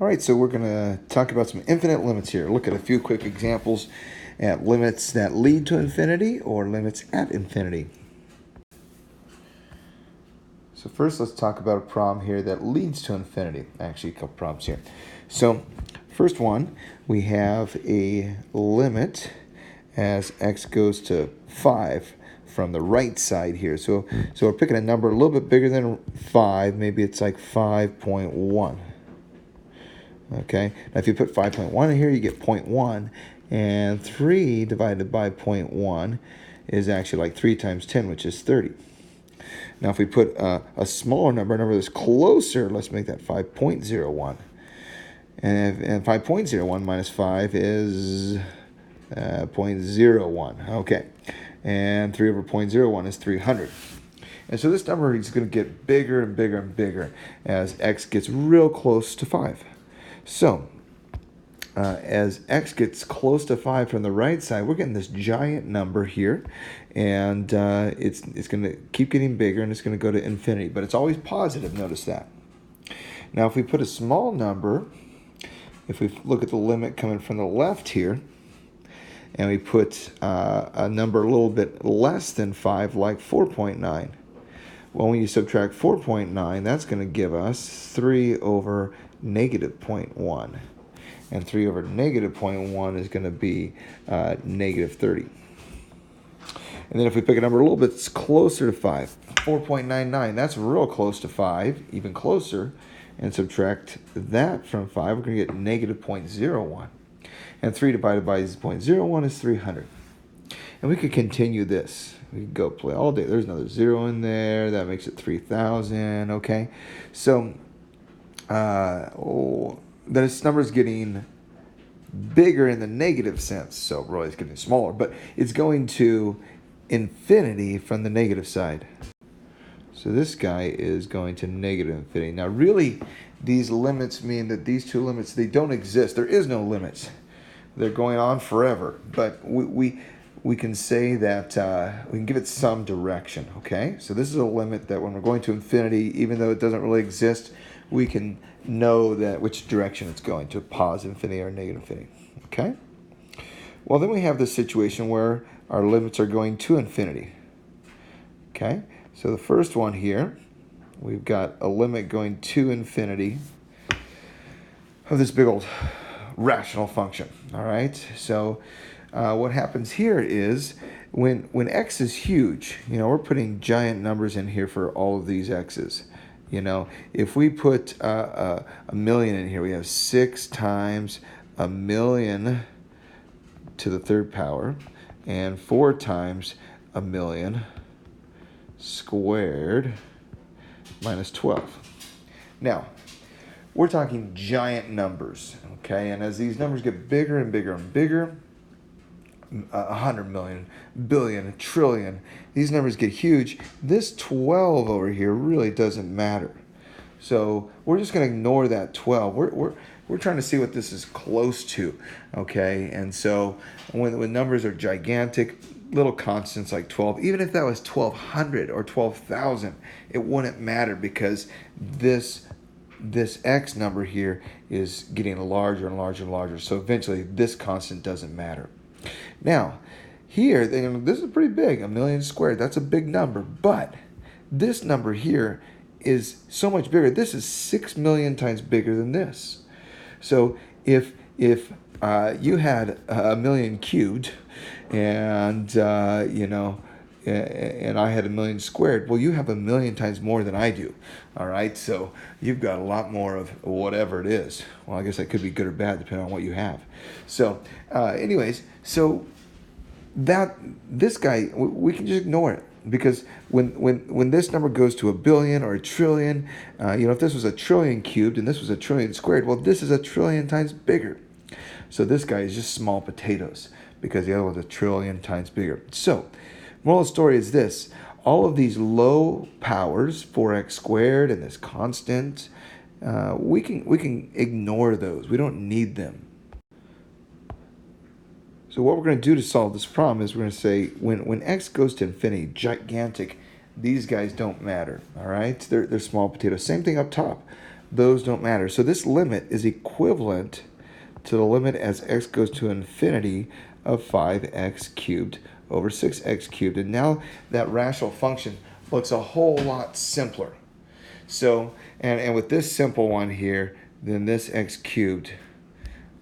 All right, so we're going to talk about some infinite limits here. Look at a few quick examples at limits that lead to infinity or limits at infinity. So first, let's talk about a problem here that leads to infinity. Actually, a couple problems here. So first one, we have a limit as x goes to 5 from the right side here. So we're picking a number a little bit bigger than 5. Maybe it's like 5.1. Okay, now if you put 5.1 in here, you get 0.1, and 3 divided by 0.1 is actually like 3 times 10, which is 30. Now if we put a smaller number, a number that's closer, let's make that 5.01. And 5.01 minus 5 is 0.01. Okay, and 3 over 0.01 is 300. And so this number is going to get bigger and bigger and bigger as x gets real close to 5. So, as x gets close to 5 from the right side, we're getting this giant number here, and it's going to keep getting bigger, and it's going to go to infinity, but it's always positive, notice that. Now, if we put a small number, if we look at the limit coming from the left here, and we put a number a little bit less than 5, like 4.9, well, when you subtract 4.9, that's going to give us 3 over negative 0.1. And 3 over negative 0.1 is going to be negative 30. And then if we pick a number a little bit closer to 5, 4.99, that's real close to 5, even closer, and subtract that from 5, we're going to get negative 0.01. And 3 divided by 0.01 is 300. And we could continue this. We could go play all day. There's another 0 in there. That makes it 3,000, okay? So this number is getting bigger in the negative sense. So really it's getting smaller, but it's going to infinity from the negative side. So this guy is going to negative infinity. Now really, these limits mean that these two limits, they don't exist. There is no limits. They're going on forever. But we can say that we can give it some direction, okay? So this is a limit that when we're going to infinity, even though it doesn't really exist, we can know that which direction it's going, to positive infinity or negative infinity, okay? Well, then we have this situation where our limits are going to infinity, okay? So the first one here, we've got a limit going to infinity of this big old rational function, all right? So what happens here is when x is huge, you know, we're putting giant numbers in here for all of these x's. You know, if we put a million in here, we have 6 times a million to the third power, and 4 times a million squared minus 12. Now, we're talking giant numbers, okay? And as these numbers get bigger and bigger and bigger, 100 million, billion, trillion, these numbers get huge. This 12 over here really doesn't matter. So we're just going to ignore that 12. We're trying to see what this is close to, okay? And so when numbers are gigantic, little constants like 12, even if that was 1,200 or 12,000, it wouldn't matter because this x number here is getting larger and larger and larger. So eventually this constant doesn't matter. Now, here, this is pretty big, a million squared. That's a big number, but this number here is so much bigger. This is 6 million times bigger than this. So if you had a million cubed, and you know, and I had a million squared, well, you have a million times more than I do. All right, so you've got a lot more of whatever it is. Well, I guess that could be good or bad depending on what you have. So anyways, so this guy, we can just ignore it, because when this number goes to a billion or a trillion, you know, if this was a trillion cubed and this was a trillion squared, well, this is a trillion times bigger. So this guy is just small potatoes because the other one's a trillion times bigger. So moral of the story is this: all of these low powers, 4x squared and this constant, we can ignore those. We don't need them. So what we're going to do to solve this problem is we're going to say when x goes to infinity, gigantic, these guys don't matter, all right? They're small potatoes. Same thing up top. those don't matter. So this limit is equivalent to the limit as x goes to infinity of 5x cubed over 6x cubed. And now that rational function looks a whole lot simpler. So, and with this simple one here, then this x cubed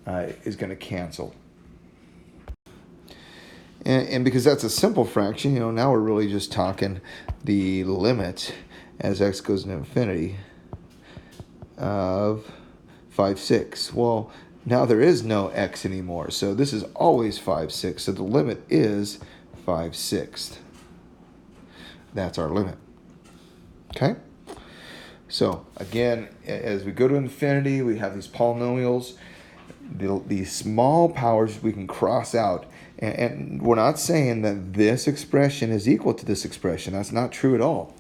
is going to cancel. And because that's a simple fraction, now we're really just talking the limit as x goes to infinity of 5/6. Well, now there is no x anymore, so this is always 5/6. So the limit is 5/6. That's our limit. Okay? So again, as we go to infinity, we have these polynomials. These small powers we can cross out. And we're not saying that this expression is equal to this expression. That's not true at all.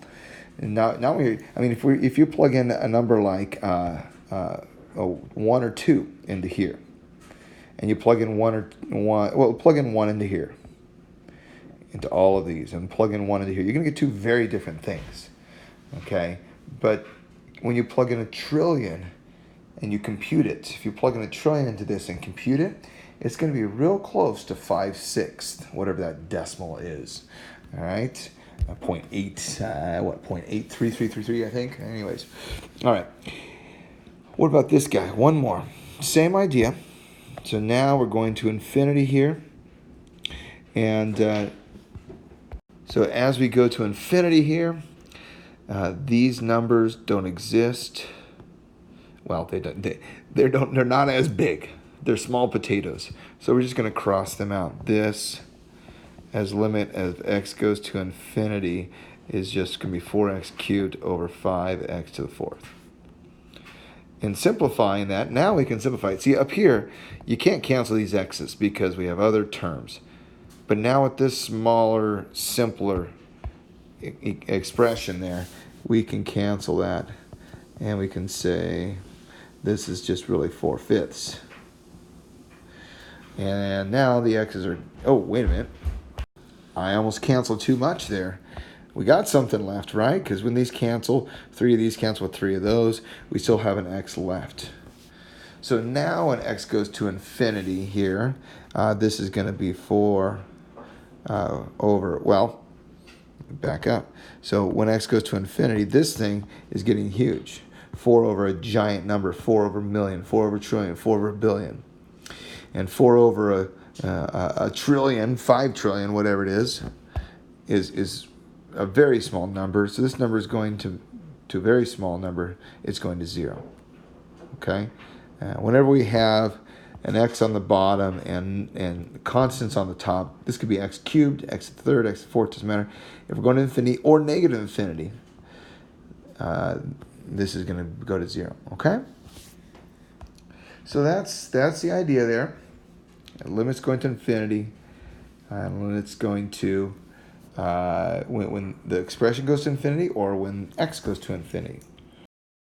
And if you plug in a number like 1 or 2 into here, and you plug in plug in 1 into here, into all of these, and plug in 1 into here, you're going to get two very different things. Okay? But when you plug in a trillion and you compute it, if you plug in a trillion into this and compute it, it's going to be real close to 5/6, whatever that decimal is. All right? 0.83333, I think. Anyways. All right. What about this guy? One more. Same idea. So now we're going to infinity here. And so as we go to infinity here, these numbers don't exist. Well, they're not as big. They're small potatoes. So we're just going to cross them out. This as limit as x goes to infinity is just going to be 4x cubed over 5x to the 4th. And simplifying that, now we can simplify it. See, up here, you can't cancel these x's because we have other terms. But now with this smaller, simpler expression there, we can cancel that. And we can say this is just really 4/5. And now the x's are, oh, wait a minute. I almost canceled too much there. We got something left, right? Because when these cancel, 3 of these cancel with 3 of those, we still have an x left. So now when x goes to infinity here, this is going to be 4 back up. So when x goes to infinity, this thing is getting huge. 4 over a giant number, 4 over a million, 4 over a trillion, 4 over a billion. And 4 over a trillion, 5 trillion, whatever it is a very small number. So this number is going to a very small number. It's going to 0. Okay? Whenever we have an x on the bottom and constants on the top, this could be x cubed, x to the 3rd, x to the 4th, doesn't matter. If we're going to infinity or negative infinity, this is going to go to 0. Okay? So that's the idea there. Limit's going to infinity, and limit's going to when the expression goes to infinity or when x goes to infinity.